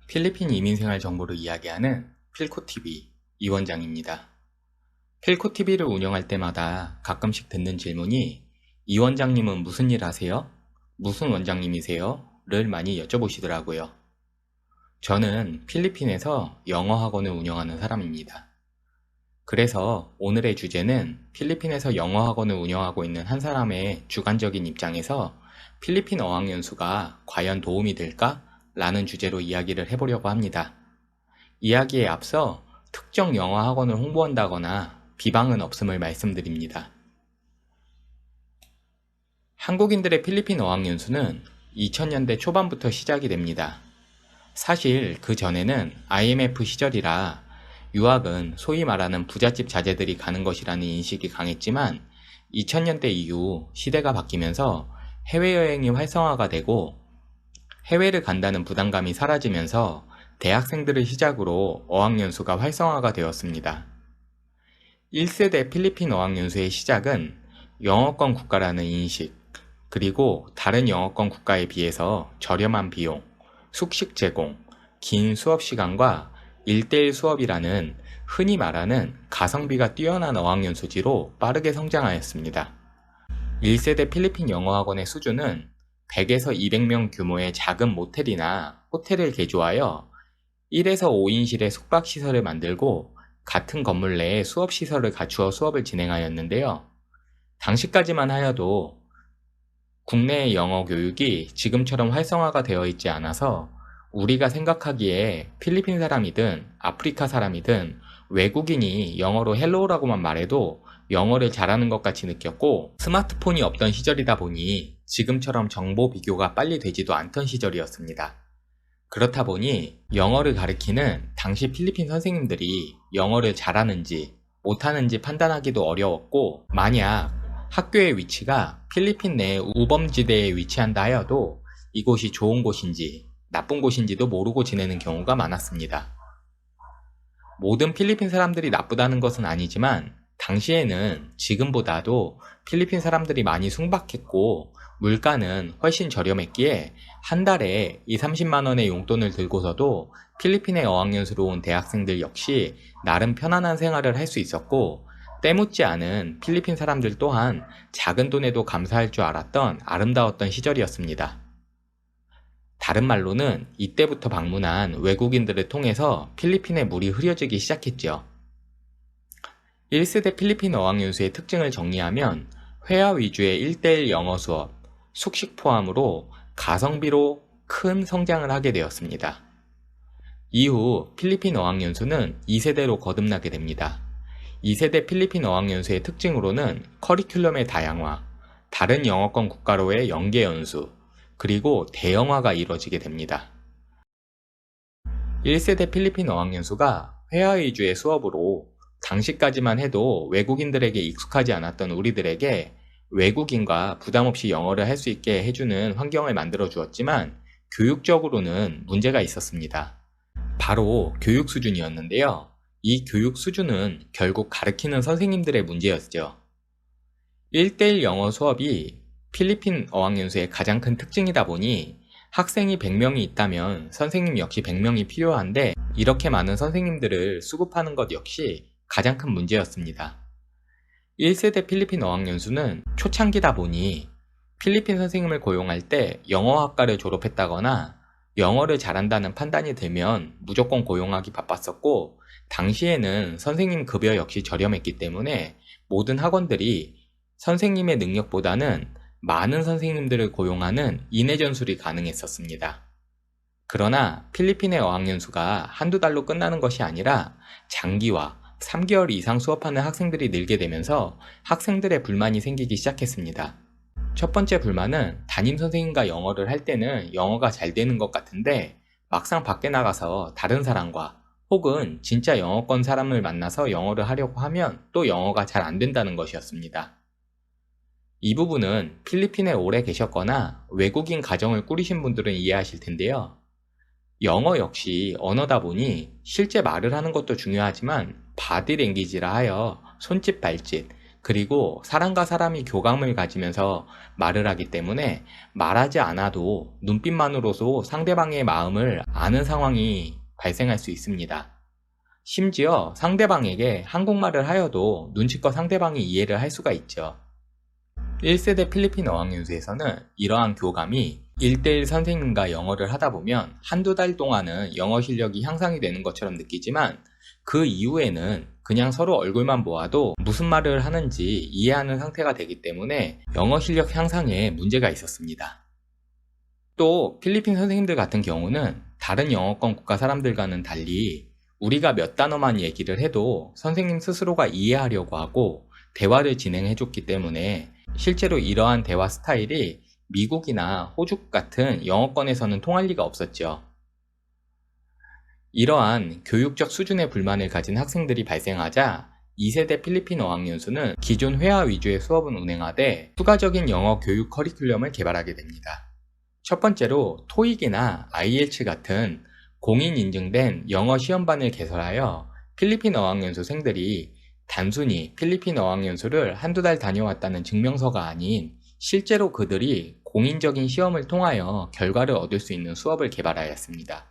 필리핀 이민생활 정보를 이야기하는 필코TV 이원장입니다. 필코TV를 운영할 때마다 가끔씩 듣는 질문이 이 원장님은 무슨 일 하세요? 무슨 원장님이세요? 를 많이 여쭤보시더라고요. 저는 필리핀에서 영어 학원을 운영하는 사람입니다. 그래서 오늘의 주제는 필리핀에서 영어 학원을 운영하고 있는 한 사람의 주관적인 입장에서 필리핀 어학연수가 과연 도움이 될까? 라는 주제로 이야기를 해보려고 합니다. 이야기에 앞서 특정 영어 학원을 홍보한다거나 비방은 없음을 말씀드립니다. 한국인들의 필리핀 어학연수는 2000년대 초반부터 시작이 됩니다. 사실 그 전에는 IMF 시절이라 유학은 소위 말하는 부잣집 자제들이 가는 것이라는 인식이 강했지만 2000년대 이후 시대가 바뀌면서 해외여행이 활성화가 되고 해외를 간다는 부담감이 사라지면서 대학생들을 시작으로 어학연수가 활성화가 되었습니다. 1세대 필리핀 어학연수의 시작은 영어권 국가라는 인식, 그리고 다른 영어권 국가에 비해서 저렴한 비용, 숙식 제공, 긴 수업 시간과 1:1 수업이라는 흔히 말하는 가성비가 뛰어난 어학연수지로 빠르게 성장하였습니다. 1세대 필리핀 영어학원의 수준은 100에서 200명 규모의 작은 모텔이나 호텔을 개조하여 1에서 5인실의 숙박시설을 만들고 같은 건물 내에 수업시설을 갖추어 수업을 진행하였는데요. 당시까지만 하여도 국내의 영어 교육이 지금처럼 활성화가 되어 있지 않아서 우리가 생각하기에 필리핀 사람이든 아프리카 사람이든 외국인이 영어로 헬로우라고만 말해도 영어를 잘하는 것 같이 느꼈고 스마트폰이 없던 시절이다 보니 지금처럼 정보 비교가 빨리 되지도 않던 시절이었습니다. 그렇다 보니 영어를 가르치는 당시 필리핀 선생님들이 영어를 잘하는지 못하는지 판단하기도 어려웠고 만약 학교의 위치가 필리핀 내 우범지대에 위치한다 하여도 이곳이 좋은 곳인지 나쁜 곳인지도 모르고 지내는 경우가 많았습니다. 모든 필리핀 사람들이 나쁘다는 것은 아니지만 당시에는 지금보다도 필리핀 사람들이 많이 순박했고 물가는 훨씬 저렴했기에 한 달에 2~30만 원의 용돈을 들고서도 필리핀에 어학연수로 온 대학생들 역시 나름 편안한 생활을 할 수 있었고 때묻지 않은 필리핀 사람들 또한 작은 돈에도 감사할 줄 알았던 아름다웠던 시절이었습니다. 다른 말로는 이때부터 방문한 외국인들을 통해서 필리핀의 물이 흐려지기 시작했죠. 1세대 필리핀 어학연수의 특징을 정리하면 회화 위주의 1:1 영어 수업, 숙식 포함으로 가성비로 큰 성장을 하게 되었습니다. 이후 필리핀 어학연수는 2세대로 거듭나게 됩니다. 2세대 필리핀 어학연수의 특징으로는 커리큘럼의 다양화, 다른 영어권 국가로의 연계연수, 그리고 대형화가 이루어지게 됩니다. 1세대 필리핀 어학연수가 회화 위주의 수업으로 당시까지만 해도 외국인들에게 익숙하지 않았던 우리들에게 외국인과 부담없이 영어를 할 수 있게 해주는 환경을 만들어 주었지만 교육적으로는 문제가 있었습니다. 바로 교육 수준이었는데요. 이 교육 수준은 결국 가르치는 선생님들의 문제였죠. 1:1 영어 수업이 필리핀 어학연수의 가장 큰 특징이다 보니 학생이 100명이 있다면 선생님 역시 100명이 필요한데 이렇게 많은 선생님들을 수급하는 것 역시 가장 큰 문제였습니다. 1세대 필리핀 어학연수는 초창기다 보니 필리핀 선생님을 고용할 때 영어학과를 졸업했다거나 영어를 잘한다는 판단이 들면 무조건 고용하기 바빴었고 당시에는 선생님 급여 역시 저렴했기 때문에 모든 학원들이 선생님의 능력보다는 많은 선생님들을 고용하는 인해 전술이 가능했었습니다. 그러나 필리핀의 어학연수가 한두 달로 끝나는 것이 아니라 장기화, 3개월 이상 수업하는 학생들이 늘게 되면서 학생들의 불만이 생기기 시작했습니다. 첫 번째 불만은 담임 선생님과 영어를 할 때는 영어가 잘 되는 것 같은데 막상 밖에 나가서 다른 사람과 혹은 진짜 영어권 사람을 만나서 영어를 하려고 하면 또 영어가 잘 안 된다는 것이었습니다. 이 부분은 필리핀에 오래 계셨거나 외국인 가정을 꾸리신 분들은 이해하실 텐데요. 영어 역시 언어다 보니 실제 말을 하는 것도 중요하지만 바디랭귀지라 하여 손짓 발짓, 그리고 사람과 사람이 교감을 가지면서 말을 하기 때문에 말하지 않아도 눈빛만으로도 상대방의 마음을 아는 상황이 발생할 수 있습니다. 심지어 상대방에게 한국말을 하여도 눈치껏 상대방이 이해를 할 수가 있죠. 1세대 필리핀 어학연수에서는 이러한 교감이 1대1 선생님과 영어를 하다 보면 한두 달 동안은 영어 실력이 향상이 되는 것처럼 느끼지만 그 이후에는 그냥 서로 얼굴만 보아도 무슨 말을 하는지 이해하는 상태가 되기 때문에 영어 실력 향상에 문제가 있었습니다. 또 필리핀 선생님들 같은 경우는 다른 영어권 국가 사람들과는 달리 우리가 몇 단어만 얘기를 해도 선생님 스스로가 이해하려고 하고 대화를 진행해줬기 때문에 실제로 이러한 대화 스타일이 미국이나 호주 같은 영어권에서는 통할 리가 없었죠. 이러한 교육적 수준의 불만을 가진 학생들이 발생하자 2세대 필리핀 어학연수는 기존 회화 위주의 수업은 운행하되 추가적인 영어 교육 커리큘럼을 개발하게 됩니다. 첫 번째로 토익이나 IELTS 같은 공인 인증된 영어 시험반을 개설하여 필리핀 어학연수생들이 단순히 필리핀 어학연수를 한두 달 다녀왔다는 증명서가 아닌 실제로 그들이 공인적인 시험을 통하여 결과를 얻을 수 있는 수업을 개발하였습니다.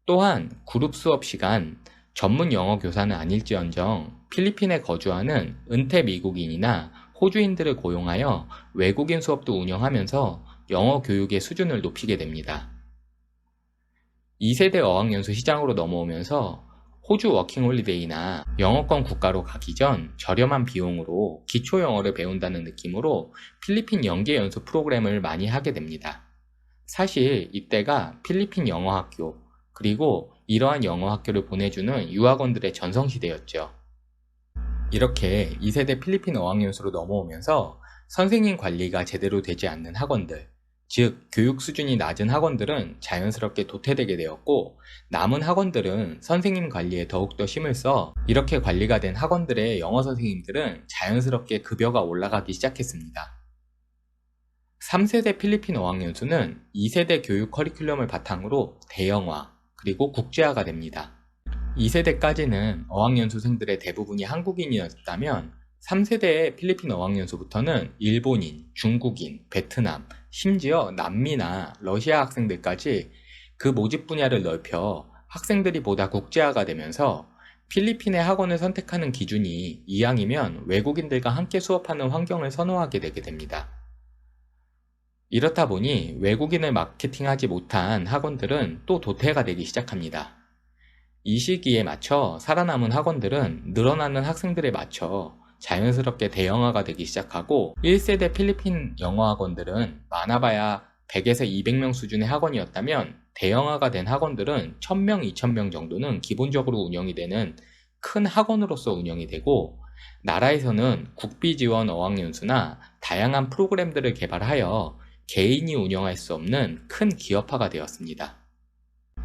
또한 그룹 수업 시간, 전문 영어 교사는 아닐지언정 필리핀에 거주하는 은퇴 미국인이나 호주인들을 고용하여 외국인 수업도 운영하면서 영어 교육의 수준을 높이게 됩니다. 2세대 어학연수 시장으로 넘어오면서 호주 워킹홀리데이나 영어권 국가로 가기 전 저렴한 비용으로 기초 영어를 배운다는 느낌으로 필리핀 연계 연수 프로그램을 많이 하게 됩니다. 사실 이때가 필리핀 영어학교 그리고 이러한 영어학교를 보내주는 유학원들의 전성시대였죠. 이렇게 2세대 필리핀 어학연수로 넘어오면서 선생님 관리가 제대로 되지 않는 학원들, 즉 교육 수준이 낮은 학원들은 자연스럽게 도태되게 되었고 남은 학원들은 선생님 관리에 더욱더 힘을 써 이렇게 관리가 된 학원들의 영어 선생님들은 자연스럽게 급여가 올라가기 시작했습니다. 3세대 필리핀 어학연수는 2세대 교육 커리큘럼을 바탕으로 대형화 그리고 국제화가 됩니다. 2세대까지는 어학연수생들의 대부분이 한국인이었다면 3세대의 필리핀 어학연수부터는 일본인, 중국인, 베트남, 심지어 남미나 러시아 학생들까지 그 모집 분야를 넓혀 학생들이 보다 국제화가 되면서 필리핀의 학원을 선택하는 기준이 이왕이면 외국인들과 함께 수업하는 환경을 선호하게 되게 됩니다. 이렇다 보니 외국인을 마케팅하지 못한 학원들은 또 도태가 되기 시작합니다. 이 시기에 맞춰 살아남은 학원들은 늘어나는 학생들에 맞춰 자연스럽게 대형화가 되기 시작하고 1세대 필리핀 영어 학원들은 많아봐야 100에서 200명 수준의 학원이었다면 대형화가 된 학원들은 1000명, 2000명 정도는 기본적으로 운영이 되는 큰 학원으로서 운영이 되고 나라에서는 국비 지원 어학연수나 다양한 프로그램들을 개발하여 개인이 운영할 수 없는 큰 기업화가 되었습니다.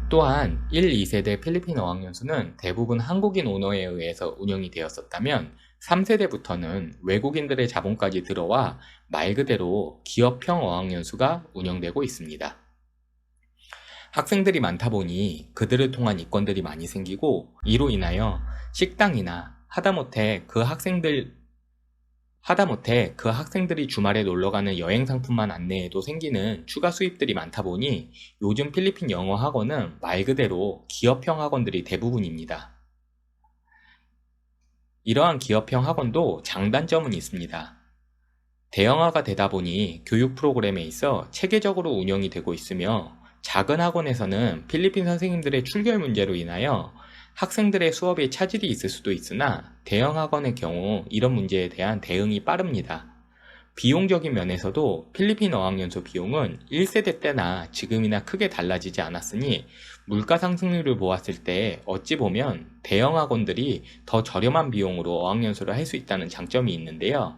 또한 1, 2세대 필리핀 어학연수는 대부분 한국인 오너에 의해서 운영이 되었었다면 3세대부터는 외국인들의 자본까지 들어와 말 그대로 기업형 어학연수가 운영되고 있습니다. 학생들이 많다 보니 그들을 통한 이권들이 많이 생기고 이로 인하여 식당이나 하다못해 그 학생들이 주말에 놀러가는 여행 상품만 안내해도 생기는 추가 수입들이 많다 보니 요즘 필리핀 영어 학원은 말 그대로 기업형 학원들이 대부분입니다. 이러한 기업형 학원도 장단점은 있습니다. 대형화가 되다 보니 교육 프로그램에 있어 체계적으로 운영이 되고 있으며 작은 학원에서는 필리핀 선생님들의 출결 문제로 인하여 학생들의 수업에 차질이 있을 수도 있으나 대형 학원의 경우 이런 문제에 대한 대응이 빠릅니다. 비용적인 면에서도 필리핀 어학연수 비용은 1세대 때나 지금이나 크게 달라지지 않았으니 물가 상승률을 보았을 때 어찌 보면 대형 학원들이 더 저렴한 비용으로 어학연수를 할 수 있다는 장점이 있는데요.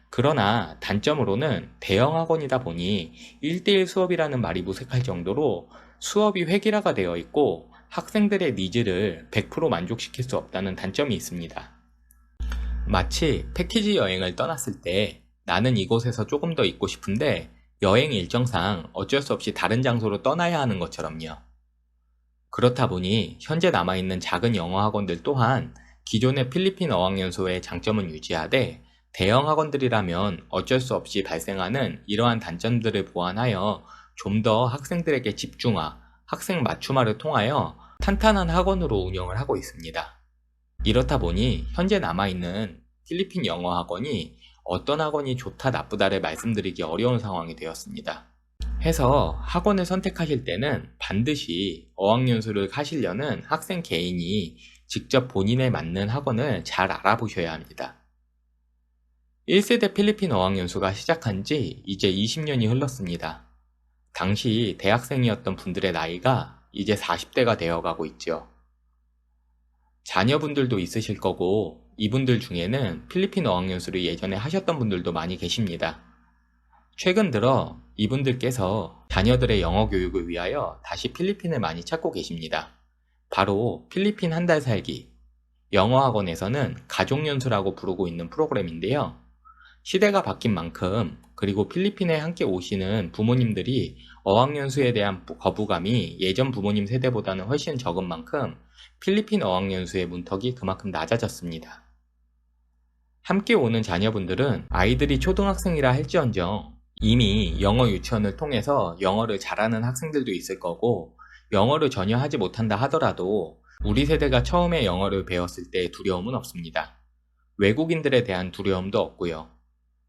그러나 단점으로는 대형 학원이다 보니 1대1 수업이라는 말이 무색할 정도로 수업이 획일화가 되어 있고 학생들의 니즈를 100% 만족시킬 수 없다는 단점이 있습니다. 마치 패키지 여행을 떠났을 때 나는 이곳에서 조금 더 있고 싶은데 여행 일정상 어쩔 수 없이 다른 장소로 떠나야 하는 것처럼요. 그렇다 보니 현재 남아있는 작은 영어 학원들 또한 기존의 필리핀 어학연수의 장점은 유지하되 대형 학원들이라면 어쩔 수 없이 발생하는 이러한 단점들을 보완하여 좀 더 학생들에게 집중화, 학생 맞춤화를 통하여 탄탄한 학원으로 운영을 하고 있습니다. 이렇다 보니 현재 남아있는 필리핀 영어 학원이 어떤 학원이 좋다 나쁘다를 말씀드리기 어려운 상황이 되었습니다. 해서 학원을 선택하실 때는 반드시 어학연수를 하시려는 학생 개인이 직접 본인에 맞는 학원을 잘 알아보셔야 합니다. 1세대 필리핀 어학연수가 시작한 지 이제 20년이 흘렀습니다. 당시 대학생이었던 분들의 나이가 이제 40대가 되어가고 있죠. 자녀분들도 있으실 거고 이분들 중에는 필리핀 어학연수를 예전에 하셨던 분들도 많이 계십니다. 최근 들어 이분들께서 자녀들의 영어 교육을 위하여 다시 필리핀을 많이 찾고 계십니다. 바로 필리핀 한 달 살기, 영어학원에서는 가족연수라고 부르고 있는 프로그램인데요. 시대가 바뀐 만큼 그리고 필리핀에 함께 오시는 부모님들이 어학연수에 대한 거부감이 예전 부모님 세대보다는 훨씬 적은 만큼 필리핀 어학연수의 문턱이 그만큼 낮아졌습니다. 함께 오는 자녀분들은 아이들이 초등학생이라 할지언정 이미 영어 유치원을 통해서 영어를 잘하는 학생들도 있을 거고 영어를 전혀 하지 못한다 하더라도 우리 세대가 처음에 영어를 배웠을 때 두려움은 없습니다. 외국인들에 대한 두려움도 없고요.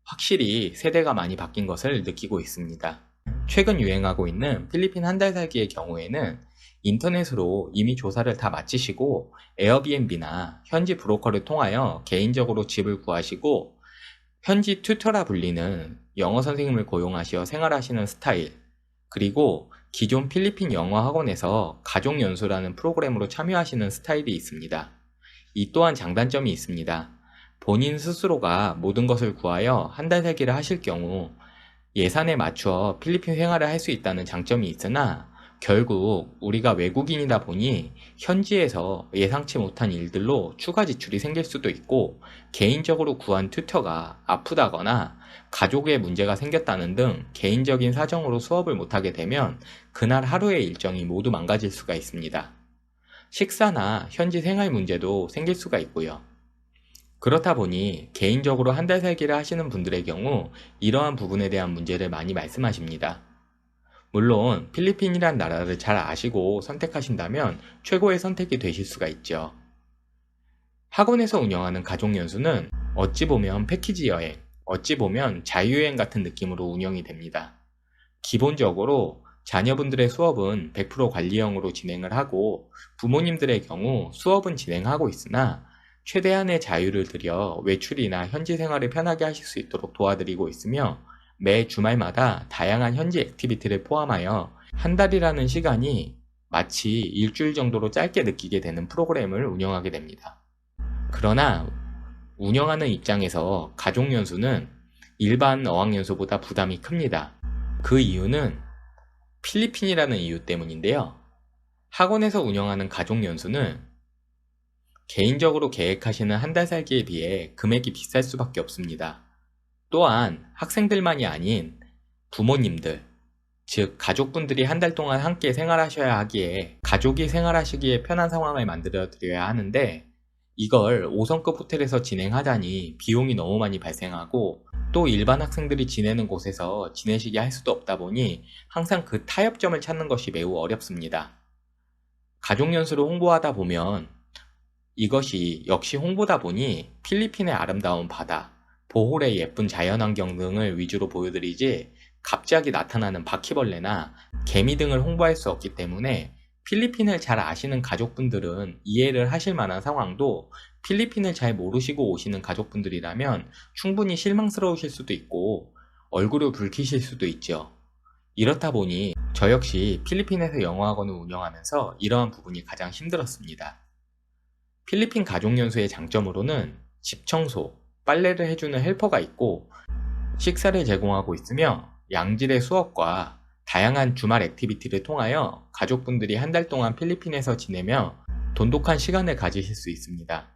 확실히 세대가 많이 바뀐 것을 느끼고 있습니다. 최근 유행하고 있는 필리핀 한 달 살기의 경우에는 인터넷으로 이미 조사를 다 마치시고 에어비앤비나 현지 브로커를 통하여 개인적으로 집을 구하시고 현지 튜터라 불리는 영어 선생님을 고용하시어 생활하시는 스타일, 그리고 기존 필리핀 영어 학원에서 가족연수라는 프로그램으로 참여하시는 스타일이 있습니다. 이 또한 장단점이 있습니다. 본인 스스로가 모든 것을 구하여 한 달 살기를 하실 경우 예산에 맞추어 필리핀 생활을 할 수 있다는 장점이 있으나 결국 우리가 외국인이다 보니 현지에서 예상치 못한 일들로 추가 지출이 생길 수도 있고 개인적으로 구한 튜터가 아프다거나 가족에 문제가 생겼다는 등 개인적인 사정으로 수업을 못하게 되면 그날 하루의 일정이 모두 망가질 수가 있습니다. 식사나 현지 생활 문제도 생길 수가 있고요. 그렇다 보니 개인적으로 한 달 살기를 하시는 분들의 경우 이러한 부분에 대한 문제를 많이 말씀하십니다. 물론 필리핀이란 나라를 잘 아시고 선택하신다면 최고의 선택이 되실 수가 있죠. 학원에서 운영하는 가족연수는 어찌 보면 패키지 여행, 어찌 보면 자유여행 같은 느낌으로 운영이 됩니다. 기본적으로 자녀분들의 수업은 100% 관리형으로 진행을 하고 부모님들의 경우 수업은 진행하고 있으나 최대한의 자유를 들여 외출이나 현지 생활을 편하게 하실 수 있도록 도와드리고 있으며 매 주말마다 다양한 현지 액티비티를 포함하여 한 달이라는 시간이 마치 일주일 정도로 짧게 느끼게 되는 프로그램을 운영하게 됩니다. 그러나 운영하는 입장에서 가족연수는 일반 어학연수보다 부담이 큽니다. 그 이유는 필리핀이라는 이유 때문인데요. 학원에서 운영하는 가족연수는 개인적으로 계획하시는 한 달 살기에 비해 금액이 비쌀 수밖에 없습니다. 또한 학생들만이 아닌 부모님들, 즉 가족분들이 한 달 동안 함께 생활하셔야 하기에 가족이 생활하시기에 편한 상황을 만들어 드려야 하는데 이걸 5성급 호텔에서 진행하자니 비용이 너무 많이 발생하고 또 일반 학생들이 지내는 곳에서 지내시게 할 수도 없다 보니 항상 그 타협점을 찾는 것이 매우 어렵습니다. 가족연수를 홍보하다 보면 이것이 역시 홍보다 보니 필리핀의 아름다운 바다, 보홀의 예쁜 자연환경 등을 위주로 보여드리지 갑자기 나타나는 바퀴벌레나 개미 등을 홍보할 수 없기 때문에 필리핀을 잘 아시는 가족분들은 이해를 하실 만한 상황도 필리핀을 잘 모르시고 오시는 가족분들이라면 충분히 실망스러우실 수도 있고 얼굴을 붉히실 수도 있죠. 이렇다 보니 저 역시 필리핀에서 영어학원을 운영하면서 이러한 부분이 가장 힘들었습니다. 필리핀 가족연수의 장점으로는 집 청소, 빨래를 해주는 헬퍼가 있고 식사를 제공하고 있으며 양질의 수업과 다양한 주말 액티비티를 통하여 가족분들이 한 달 동안 필리핀에서 지내며 돈독한 시간을 가지실 수 있습니다.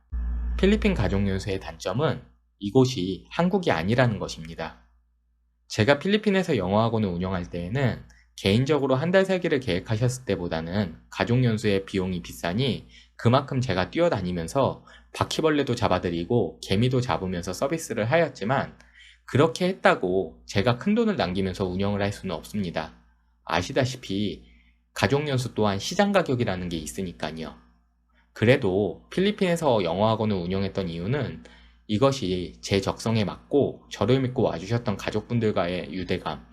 필리핀 가족연수의 단점은 이곳이 한국이 아니라는 것입니다. 제가 필리핀에서 영어학원을 운영할 때에는 개인적으로 한 달 살기를 계획하셨을 때보다는 가족연수의 비용이 비싸니 그만큼 제가 뛰어다니면서 바퀴벌레도 잡아드리고 개미도 잡으면서 서비스를 하였지만 그렇게 했다고 제가 큰돈을 남기면서 운영을 할 수는 없습니다. 아시다시피 가족연수 또한 시장 가격이라는 게 있으니까요. 그래도 필리핀에서 영어학원을 운영했던 이유는 이것이 제 적성에 맞고 저를 믿고 와주셨던 가족분들과의 유대감,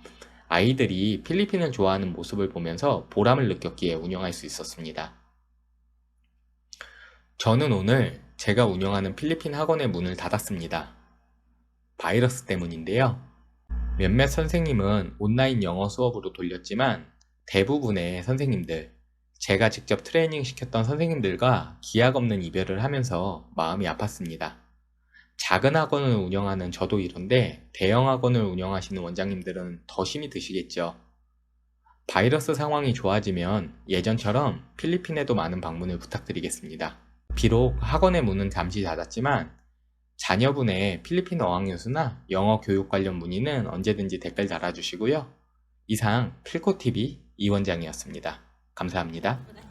아이들이 필리핀을 좋아하는 모습을 보면서 보람을 느꼈기에 운영할 수 있었습니다. 저는 오늘 제가 운영하는 필리핀 학원의 문을 닫았습니다. 바이러스 때문인데요. 몇몇 선생님은 온라인 영어 수업으로 돌렸지만 대부분의 선생님들, 제가 직접 트레이닝 시켰던 선생님들과 기약 없는 이별을 하면서 마음이 아팠습니다. 작은 학원을 운영하는 저도 이런데 대형 학원을 운영하시는 원장님들은 더 힘이 드시겠죠. 바이러스 상황이 좋아지면 예전처럼 필리핀에도 많은 방문을 부탁드리겠습니다. 비록 학원의 문은 잠시 닫았지만 자녀분의 필리핀 어학연수나 영어 교육 관련 문의는 언제든지 댓글 달아주시고요. 이상 필코TV 이원장이었습니다. 감사합니다.